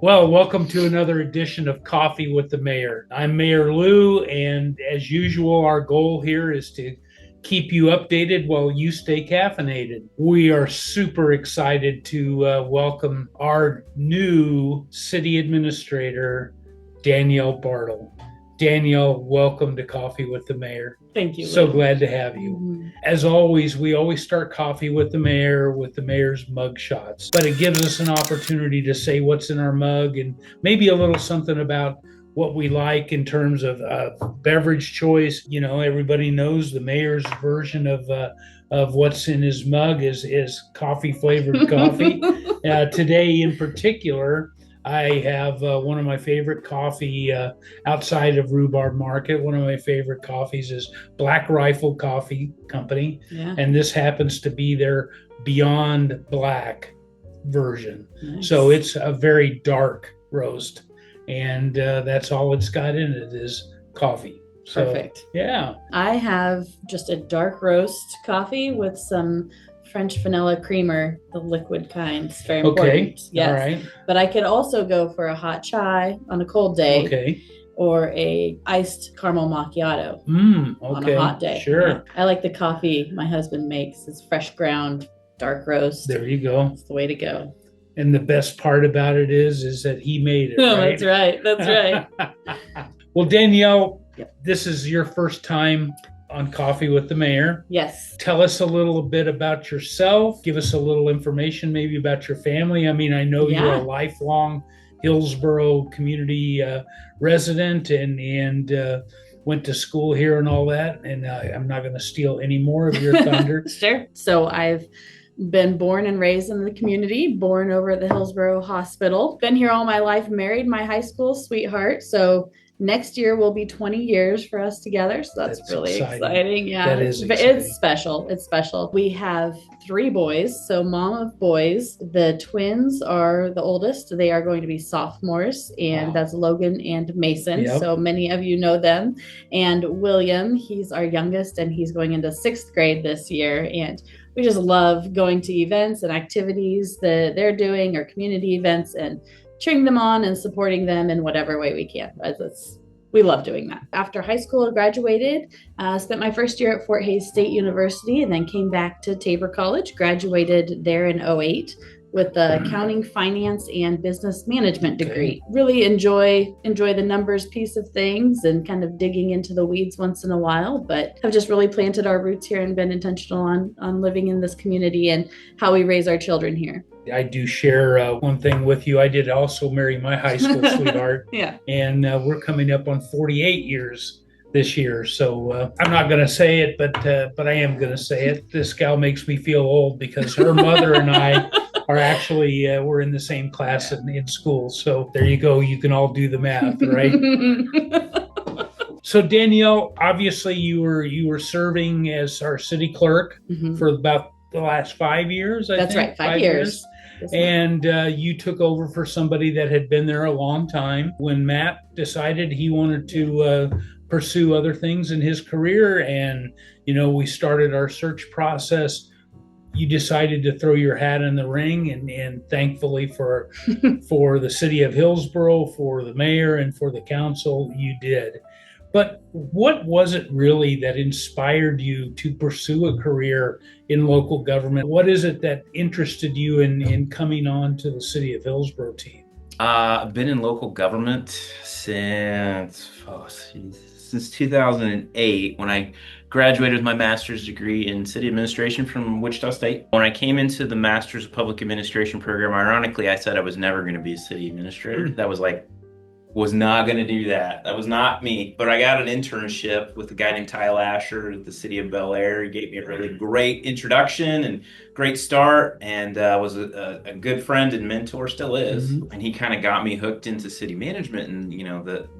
Well, welcome to another edition of Coffee with the Mayor. I'm Mayor Lou, and as usual, our goal here is to keep you updated while you stay caffeinated. We are super excited to welcome our new city administrator, Danielle Bartel. Danielle, welcome to Coffee with the Mayor. Thank you. So glad to have you. As always, we always start coffee with the mayor's mug shots, but it gives us an opportunity to say what's in our mug and maybe a little something about what we like in terms of beverage choice. You know, everybody knows the mayor's version of what's in his mug is coffee flavored coffee. Today in particular, I have one of my favorite coffee outside of Rhubarb Market. One of my favorite coffees is Black Rifle Coffee Company. Yeah. And this happens to be their Beyond Black version. Nice. So it's a very dark roast. And that's all it's got in it is coffee. So, perfect. Yeah. I have just a dark roast coffee with some French vanilla creamer, the liquid kind. It's very important. Okay. Yes. All right. But I could also go for a hot chai on a cold day. Okay. Or a iced caramel macchiato Okay. on a hot day. Sure. Yeah. I like the coffee my husband makes. It's fresh ground, dark roast. There you go. It's the way to go. And the best part about it is that he made it. Oh, right? that's right. That's right. Well, Danielle, Yep. This is your first time on Coffee with the Mayor. Yes. Tell us a little bit about yourself. Give us a little information maybe about your family. I mean, I know you're a lifelong Hillsboro community resident and went to school here and all that. And I'm not going to steal any more of your thunder. Sure. So I've been born and raised in the community, born over at the Hillsboro Hospital. Been here all my life, married my high school sweetheart. So next year will be 20 years for us together. So that's really exciting. Yeah. That is exciting. It's special. It's special. We have 3 boys. So mom of boys. The twins are the oldest. They are going to be sophomores, and that's Logan and Mason. Yep. So many of you know them. And William, he's our youngest, and he's going into 6th grade this year. And we just love going to events and activities that they're doing, or community events, and cheering them on and supporting them in whatever way we can. We love doing that. After high school, I graduated, spent my first year at Fort Hays State University, and then came back to Tabor College, graduated there in 2008 with the accounting, finance, and business management degree. Really enjoy the numbers piece of things and kind of digging into the weeds once in a while, but have just really planted our roots here and been intentional on living in this community and how we raise our children here. I do share one thing with you. I did also marry my high school sweetheart. Yeah. And we're coming up on 48 years this year. So I'm not going to say it, but I am going to say it. This gal makes me feel old because her mother and I are actually, we're in the same class in school. So there you go. You can all do the math, right? So Danielle, obviously you were serving as our city clerk for about the last 5 years. That's right. 5 years. And you took over for somebody that had been there a long time. When Matt decided he wanted to pursue other things in his career, and we started our search process, you decided to throw your hat in the ring, and thankfully for the city of Hillsboro, for the mayor, and for the council, you did. But what was it really that inspired you to pursue a career in local government? What is it that interested you in coming on to the City of Hillsboro team? I've been in local government since 2008, when I graduated with my master's degree in city administration from Wichita State. When I came into the Master's of Public Administration program, ironically, I said I was never going to be a city administrator. That was not going to do that. That was not me. But I got an internship with a guy named Ty Lasher at the city of Bel Air. He gave me a really great introduction and great start, and was a good friend and mentor, still is. And he kind of got me hooked into city management. And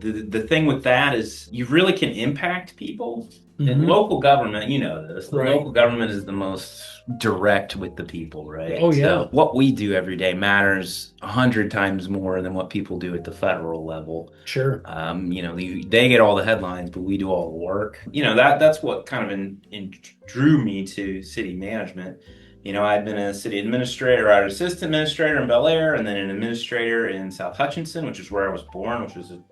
the thing with that is you really can impact people. In local government, this. The local government is the most direct with the people, right? Oh, yeah. So what we do every day matters 100 times more than what people do at the federal level. Sure. They get all the headlines, but we do all the work. That's what kind of drew me to city management. I'd been a city administrator, or an assistant administrator in Bel Air, and then an administrator in South Hutchinson, which is where I was born, which was an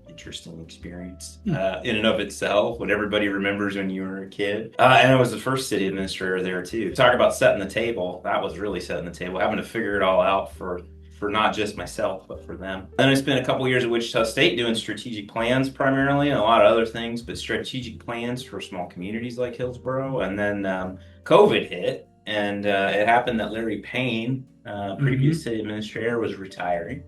interesting experience in and of itself, what everybody remembers when you were a kid. And I was the first city administrator there too. Talk about setting the table. That was really setting the table, having to figure it all out for not just myself, but for them. Then I spent a couple years at Wichita State doing strategic plans primarily, and a lot of other things, but strategic plans for small communities like Hillsboro. And then COVID hit, and it happened that Larry Payne, previous city administrator, was retiring.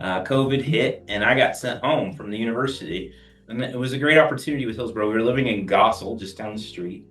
COVID hit, and I got sent home from the university. And it was a great opportunity with Hillsboro. We were living in Gossel, just down the street.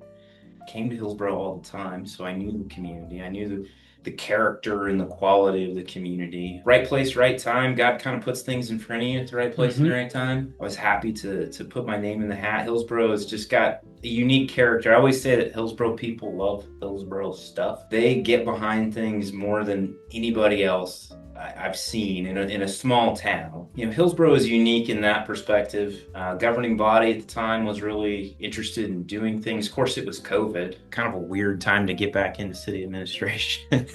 Came to Hillsboro all the time, so I knew the community. I knew the character and the quality of the community. Right place, right time. God kind of puts things in front of you at the right place at the right time. I was happy to put my name in the hat. Hillsboro has just got a unique character. I always say that Hillsboro people love Hillsboro stuff. They get behind things more than anybody else I've seen in a small town. Hillsboro is unique in that perspective. Governing body at the time was really interested in doing things. Of course, it was COVID, kind of a weird time to get back into city administration.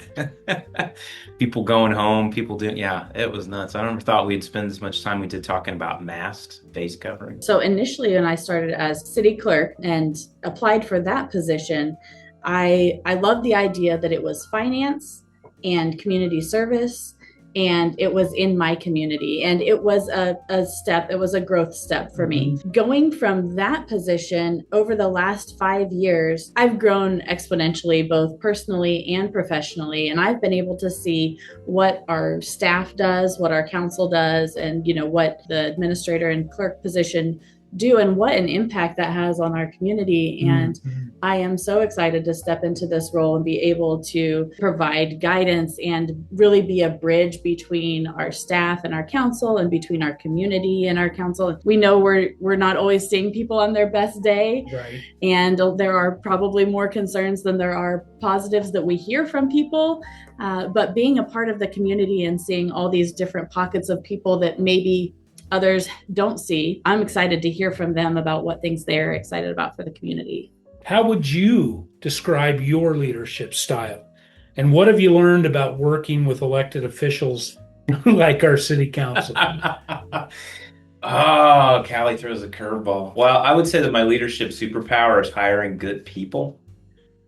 People going home, people doing, it was nuts. I never thought we'd spend as much time we did talking about masks, face covering. So initially, when I started as city clerk and applied for that position, I loved the idea that it was finance and community service, and it was in my community, and it was a growth step for me. Going from that position over the last 5 years, I've grown exponentially, both personally and professionally, and I've been able to see what our staff does, what our council does, and what the administrator and clerk position do, and what an impact that has on our community. And I am so excited to step into this role and be able to provide guidance and really be a bridge between our staff and our council, and between our community and our council. We know we're not always seeing people on their best day, right? And there are probably more concerns than there are positives that we hear from people. But being a part of the community and seeing all these different pockets of people that maybe others don't see, I'm excited to hear from them about what things they're excited about for the community. How would you describe your leadership style? And what have you learned about working with elected officials like our city council? Oh, Callie throws a curveball. Well, I would say that my leadership superpower is hiring good people.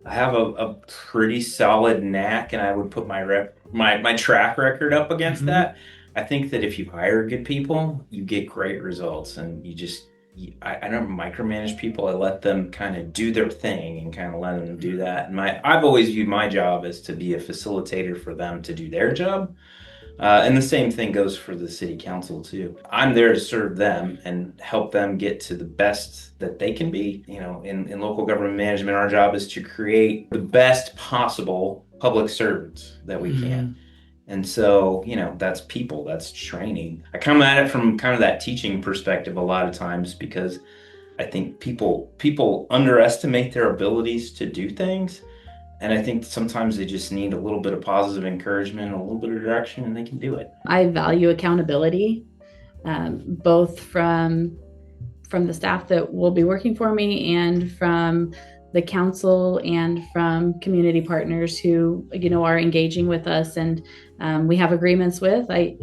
I have a pretty solid knack, and I would put my track record up against that. I think that if you hire good people, you get great results, and I don't micromanage people. I let them kind of do their thing and kind of let them do that. And I've always viewed my job as to be a facilitator for them to do their job. And the same thing goes for the city council too. I'm there to serve them and help them get to the best that they can be. In local government management, our job is to create the best possible public servants that we can. And so, that's people, that's training. I come at it from kind of that teaching perspective a lot of times, because I think people underestimate their abilities to do things. And I think sometimes they just need a little bit of positive encouragement, a little bit of direction, and they can do it. I value accountability, both from the staff that will be working for me, and from the council, and from community partners who, are engaging with us and we have agreements with. I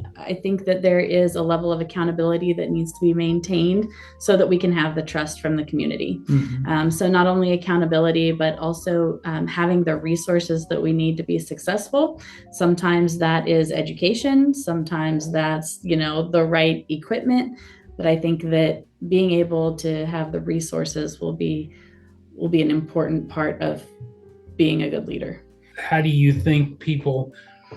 think that there is a level of accountability that needs to be maintained so that we can have the trust from the community. So not only accountability, but also having the resources that we need to be successful. Sometimes that is education. Sometimes that's, the right equipment. But I think that being able to have the resources will be an important part of being a good leader. How do you think people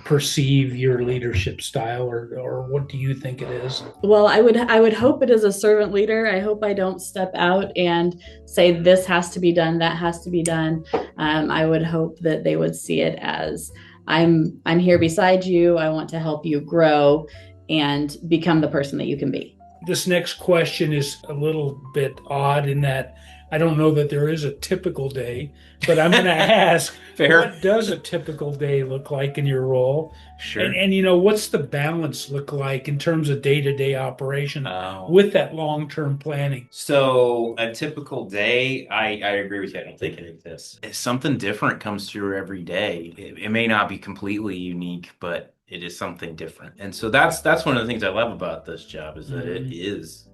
perceive your leadership style, or what do you think it is? Well, I would hope it is a servant leader. I hope I don't step out and say this has to be done, that has to be done. I would hope that they would see it as I'm here beside you. I want to help you grow and become the person that you can be. This next question is a little bit odd in that I don't know that there is a typical day, but I'm going to ask, Fair. what does a typical day look like in your role? Sure. And what's the balance look like in terms of day-to-day operation Oh. with that long-term planning? So a typical day, I agree with you. I don't think it exists. If something different comes through every day, it may not be completely unique, but it is something different. And so that's one of the things I love about this job is that it is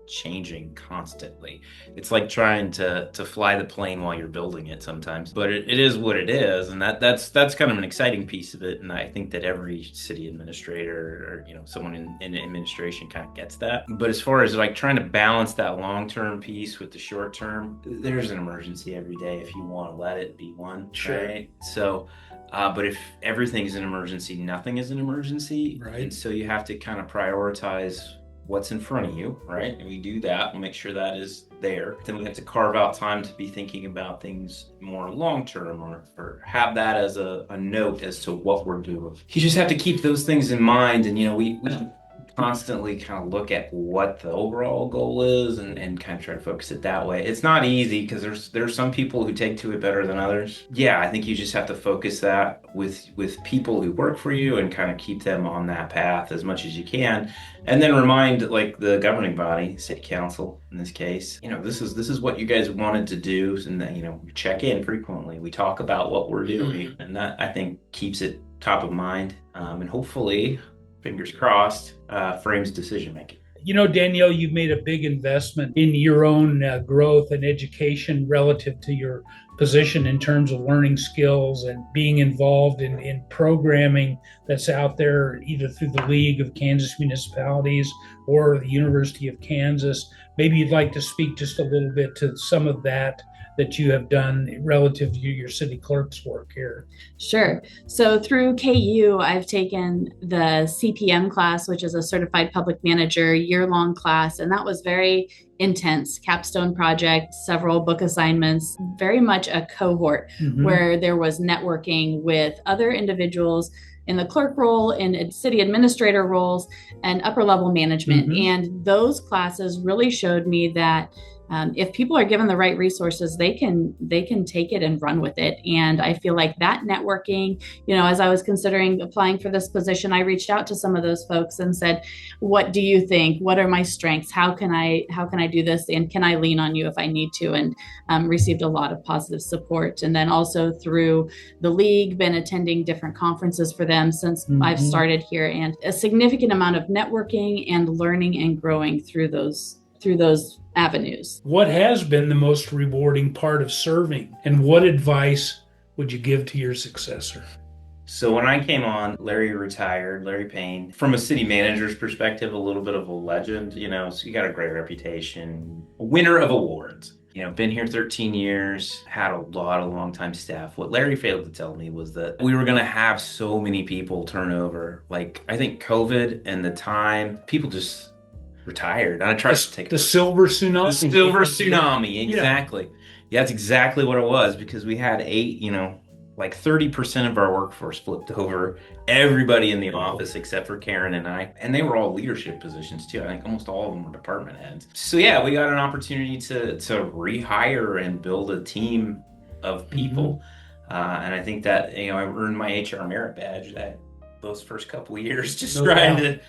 changing constantly. It's like trying to fly the plane while you're building it sometimes, but it is what it is, and that's kind of an exciting piece of it. And I think that every city administrator or someone in administration kind of gets that. But as far as like trying to balance that long-term piece with the short term, there's an emergency every day if you want to let it be one. Sure. Right? So but if everything's an emergency, nothing is an emergency. Right. And so you have to kind of prioritize what's in front of you, right? And we do that. We'll make sure that is there. Then we have to carve out time to be thinking about things more long-term or have that as a note as to what we're doing. You just have to keep those things in mind. And, we constantly kind of look at what the overall goal is and kind of try to focus it that way. It's not easy because there's some people who take to it better than others. Yeah, I think you just have to focus that with people who work for you and kind of keep them on that path as much as you can. And then remind like the governing body, city council in this case, this is what you guys wanted to do. And that, we check in frequently. We talk about what we're doing. And that I think keeps it top of mind. And hopefully, fingers crossed, frames decision making. Danielle, you've made a big investment in your own growth and education relative to your position in terms of learning skills and being involved in programming that's out there either through the League of Kansas Municipalities or the University of Kansas. Maybe you'd like to speak just a little bit to some of that you have done relative to your city clerk's work here. Sure. So through KU, I've taken the CPM class, which is a certified public manager year-long class. And that was very intense, capstone project, several book assignments, very much a cohort where there was networking with other individuals in the clerk role, in city administrator roles, and upper level management. And those classes really showed me that if people are given the right resources, they can take it and run with it. And I feel like that networking, as I was considering applying for this position, I reached out to some of those folks and said, what do you think? What are my strengths? How can I do this? And can I lean on you if I need to? And received a lot of positive support. And then also through the league, been attending different conferences for them since I've started here, and a significant amount of networking and learning and growing through those avenues. What has been the most rewarding part of serving, and what advice would you give to your successor? So when I came on, Larry retired, Larry Payne. From a city manager's perspective, a little bit of a legend, so you got a great reputation, a winner of awards. Been here 13 years, had a lot of longtime staff. What Larry failed to tell me was that we were going to have so many people turn over. Like, I think COVID and the time, people just retired. I tried to take the silver tsunami. The silver tsunami, exactly. Yeah, that's exactly what it was, because we had 30% of our workforce flipped over. Everybody in the office except for Karen and I, and they were all leadership positions too. I think almost all of them were department heads. So yeah, we got an opportunity to rehire and build a team of people, and I think that I earned my HR merit badge those first couple of years just trying to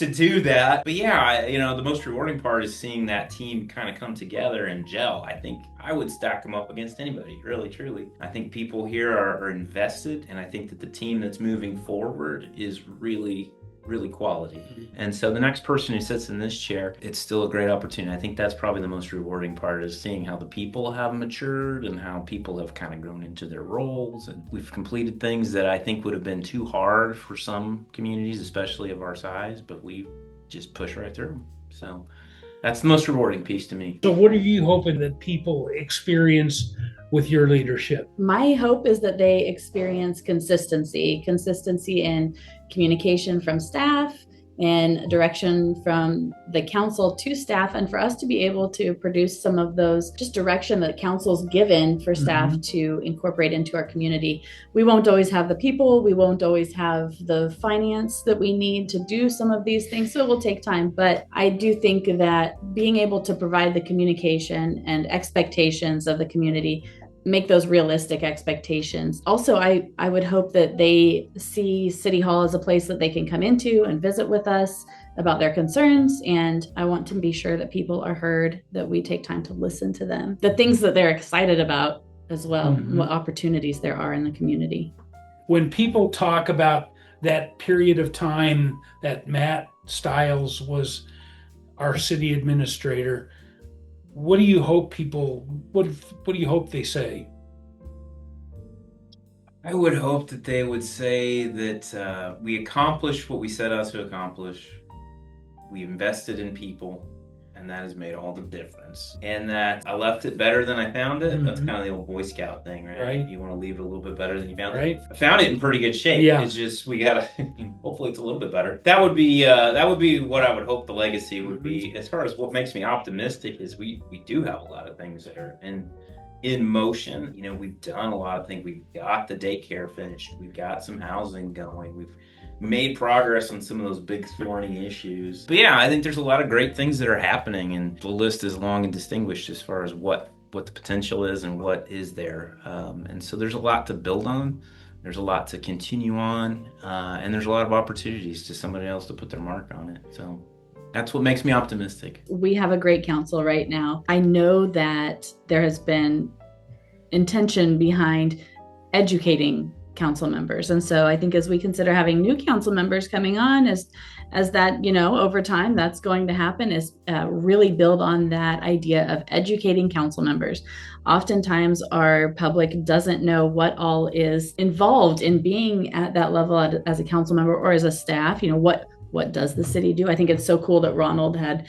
do that. But yeah, the most rewarding part is seeing that team kind of come together and gel. I think I would stack them up against anybody, really, truly. I think people here are invested, and I think that the team that's moving forward is really, really quality. And so the next person who sits in this chair, it's still a great opportunity. I think that's probably the most rewarding part, is seeing how the people have matured and how people have kind of grown into their roles. And we've completed things that I think would have been too hard for some communities, especially of our size, but we just push right through them. So that's the most rewarding piece to me. So what are you hoping that people experience with your leadership? My hope is that they experience consistency in communication from staff, and direction from the council to staff, and for us to be able to produce some of those just direction that council's given for staff to incorporate into our community. We won't always have the people, we won't always have the finance that we need to do some of these things, so it will take time. But I do think that being able to provide the communication and expectations of the community, make those realistic expectations. Also, I would hope that they see City Hall as a place that they can come into and visit with us about their concerns. And I want to be sure that people are heard, that we take time to listen to them, the things that they're excited about as well, what opportunities there are in the community. When people talk about that period of time that Matt Stiles was our city administrator, what do you hope what do you hope they say? I would hope that they would say that we accomplished what we set out to accomplish. We invested in people, and that has made all the difference. And that I left it better than I found it. That's kind of the old Boy Scout thing, right? You want to leave it a little bit better than you found it. I found it in pretty good shape. Yeah. It's just we gotta hopefully it's a little bit better. That would be what I would hope the legacy would be. As far as what makes me optimistic is we do have a lot of things that are in motion. You know, we've done a lot of things. We've got the daycare finished. We've got some housing going. We've made progress on some of those big thorny issues. But yeah, I think there's a lot of great things that are happening, and the list is long and distinguished as far as what the potential is and what is there. And so there's a lot to build on. There's a lot to continue on, and there's a lot of opportunities to somebody else to put their mark on it. So that's what makes me optimistic. We have a great council right now. I know that there has been intention behind educating council members. And so I think as we consider having new council members coming on, as that, over time, that's going to happen, is really build on that idea of educating council members. Oftentimes our public doesn't know what all is involved in being at that level as a council member or as a staff. What does the city do? I think it's so cool that Ronald had,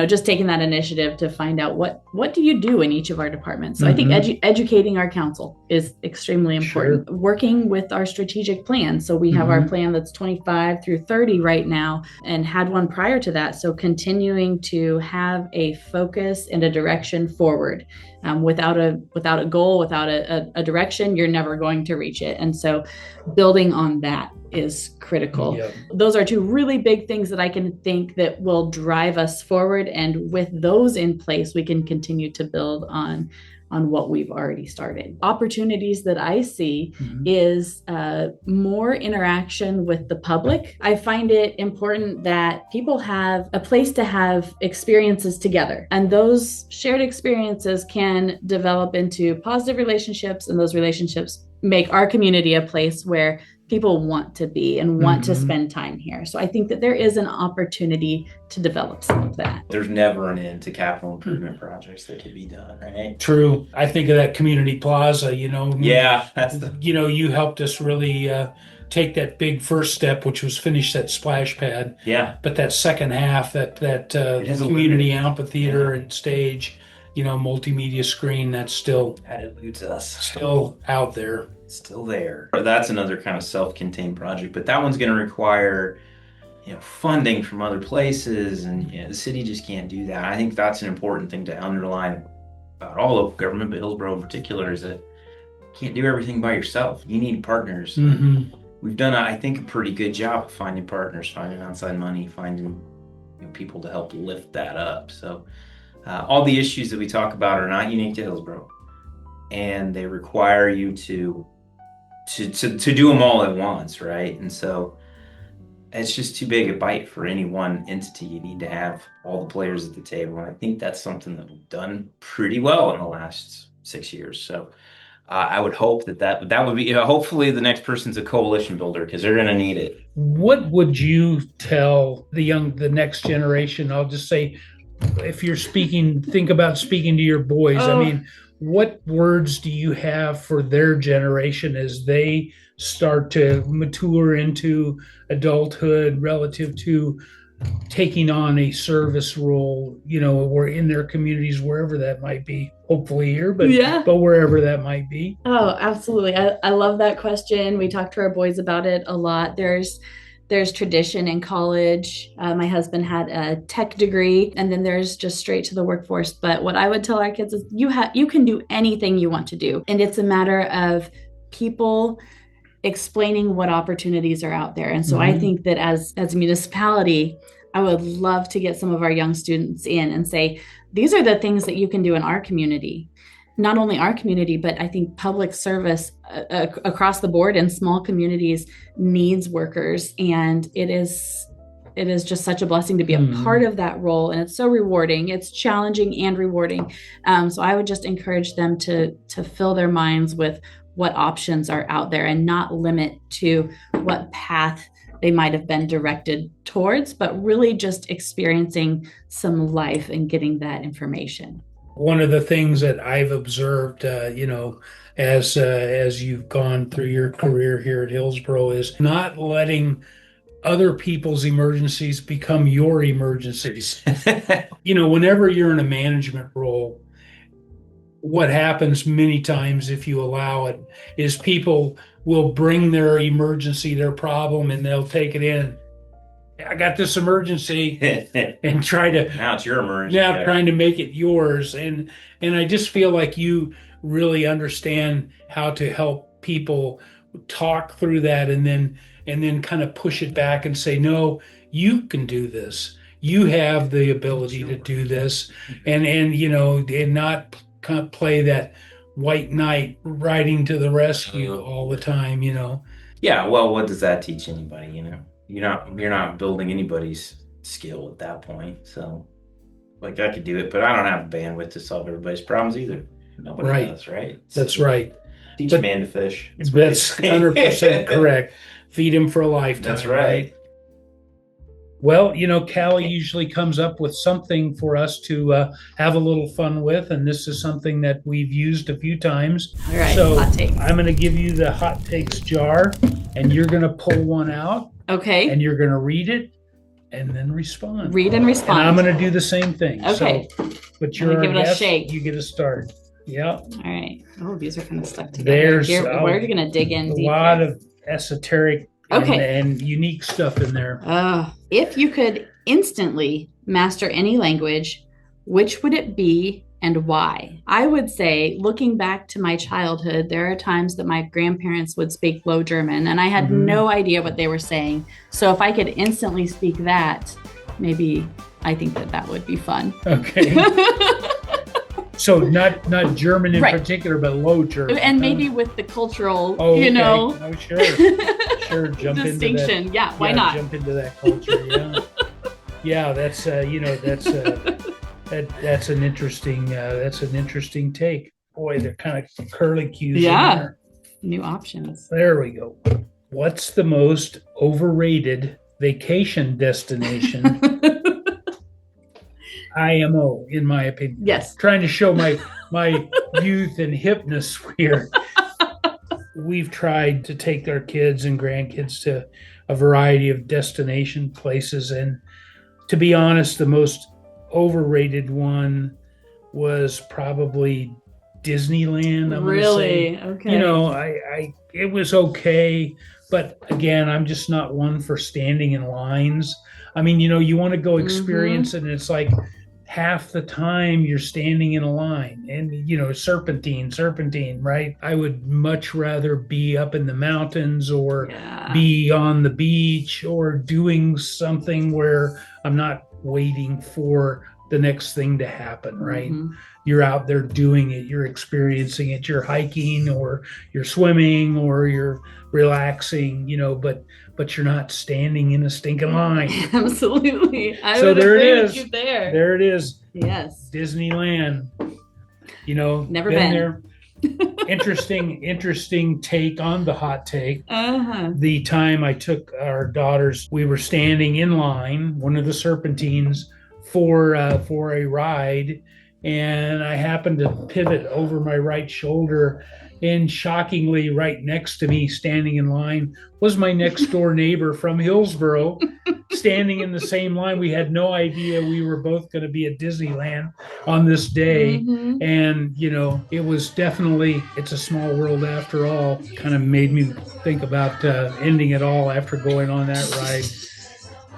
just taken that initiative to find out what do you do in each of our departments. So I think educating our council is extremely important. Sure. Working with our strategic plan. So we have our plan that's 25 through 30 right now, and had one prior to that. So continuing to have a focus and a direction forward. Without a goal, without a direction, you're never going to reach it. And so building on that is critical. Yep. Those are two really big things that I can think that will drive us forward. And with those in place, we can continue to build on what we've already started. Opportunities that I see is more interaction with the public. I find it important that people have a place to have experiences together, and those shared experiences can develop into positive relationships, and those relationships make our community a place where people want to be and want to spend time here. So I think that there is an opportunity to develop some of that. There's never an end to capital improvement projects that can be done, right? True. I think of that community plaza, Yeah. You helped us really take that big first step, which was finish that splash pad. Yeah. But that second half, that community amphitheater and stage, multimedia screen, that's still, that eludes us. Still out there. Still there. That's another kind of self-contained project, but that one's going to require, funding from other places, and the city just can't do that. I think that's an important thing to underline about all of government, but Hillsboro in particular, is that you can't do everything by yourself. You need partners. We've done, I think, a pretty good job of finding partners, finding outside money, finding people to help lift that up. So all the issues that we talk about are not unique to Hillsboro, and they require you to do them all at once, right? And so it's just too big a bite for any one entity. You need to have all the players at the table, and I think that's something that we've done pretty well in the last 6 years. So I would hope that would be, hopefully the next person's a coalition builder, because they're going to need it. What would you tell the next generation? I'll just say, if you're think about speaking to your boys. I mean, what words do you have for their generation as they start to mature into adulthood relative to taking on a service role, or in their communities, wherever that might be, hopefully here, but wherever that might be? Oh, absolutely. I love that question. We talk to our boys about it a lot. There's there's tradition in college. My husband had a tech degree, and then there's just straight to the workforce. But what I would tell our kids is you can do anything you want to do. And it's a matter of people explaining what opportunities are out there. And so I think that as a municipality, I would love to get some of our young students in and say, these are the things that you can do in our community. Not only our community, but I think public service across the board in small communities needs workers. And it is just such a blessing to be a part of that role. And it's so rewarding. It's challenging and rewarding. So I would just encourage them to fill their minds with what options are out there and not limit to what path they might have been directed towards, but really just experiencing some life and getting that information. One of the things that I've observed, as you've gone through your career here at Hillsboro, is not letting other people's emergencies become your emergencies. Whenever you're in a management role, what happens many times, if you allow it, is people will bring their emergency, their problem, and they'll take it in. I got this emergency, and try to now it's your emergency. Now trying to make it yours, and I just feel like you really understand how to help people talk through that, and then kind of push it back and say, no, you can do this. You have the ability to do this, and not kind of play that white knight riding to the rescue all the time. Yeah. Well, what does that teach anybody? You're not building anybody's skill at that point. So, like, I could do it, but I don't have the bandwidth to solve everybody's problems either. Nobody does, right? That's right. Teach a man to fish. That's 100% correct. Feed him for a lifetime. That's right. Well, Callie usually comes up with something for us to have a little fun with, and this is something that we've used a few times. All right, so hot takes. I'm going to give you the hot takes jar, and you're going to pull one out. Okay. And you're going to read it and then respond. Read and respond. And I'm going to do the same thing. Okay. So, but you're give it a guest, shake. You get a start. Yeah. All right. Oh, these are kind of stuck together. We're going to dig in deep. A lot of esoteric and unique stuff in there. If you could instantly master any language, which would it be and why? I would say, looking back to my childhood, there are times that my grandparents would speak Low German, and I had no idea what they were saying. So if I could instantly speak that, maybe I think that would be fun. Okay. So not German in particular, but Low German. And maybe with the cultural, Oh, sure. Sure, jump distinction. Into that. Why not? Jump into that culture, yeah. That's that's an interesting take. Boy, they're kind of curly cues. Yeah. New options. There we go. What's the most overrated vacation destination? IMO, in my opinion. Yes. Trying to show my youth and hipness here. We've tried to take our kids and grandkids to a variety of destination places, and to be honest, the most overrated one was probably Disneyland. I'm really? Gonna say. Okay. It was okay, but again, I'm just not one for standing in lines. I mean, you want to go experience it, and it's like half the time you're standing in a line, and serpentine, right? I would much rather be up in the mountains or be on the beach or doing something where I'm not waiting for the next thing to happen, right? You're out there doing it, you're experiencing it, you're hiking or you're swimming or you're relaxing, but you're not standing in a stinking line. Absolutely. So there it is. You there. There it is. Yes. Disneyland. Never been there. Interesting take on the hot take. The time I took our daughters, we were standing in line, one of the serpentines, for a ride, and I happened to pivot over my right shoulder. And shockingly, right next to me, standing in line, was my next door neighbor from Hillsboro, standing in the same line. We had no idea we were both going to be at Disneyland on this day. Mhm. And, it was definitely, it's a small world after all, kind of made me think about ending it all after going on that ride.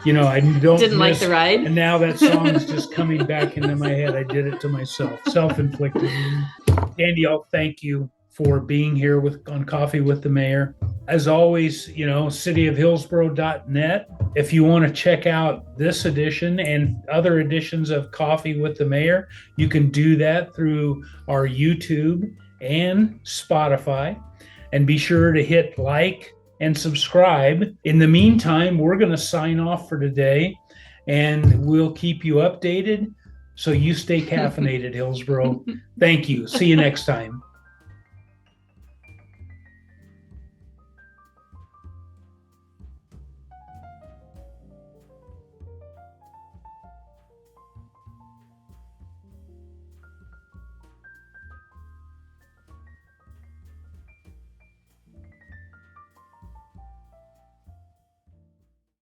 I don't Didn't like the ride. And now that song is just coming back into my head. I did it to myself, self-inflicted. Danielle, thank you for being here on Coffee with the Mayor. As always, cityofhillsboro.net. If you want to check out this edition and other editions of Coffee with the Mayor, you can do that through our YouTube and Spotify. And be sure to hit like and subscribe. In the meantime, we're going to sign off for today, and we'll keep you updated. So you stay caffeinated, Hillsboro. Thank you. See you next time.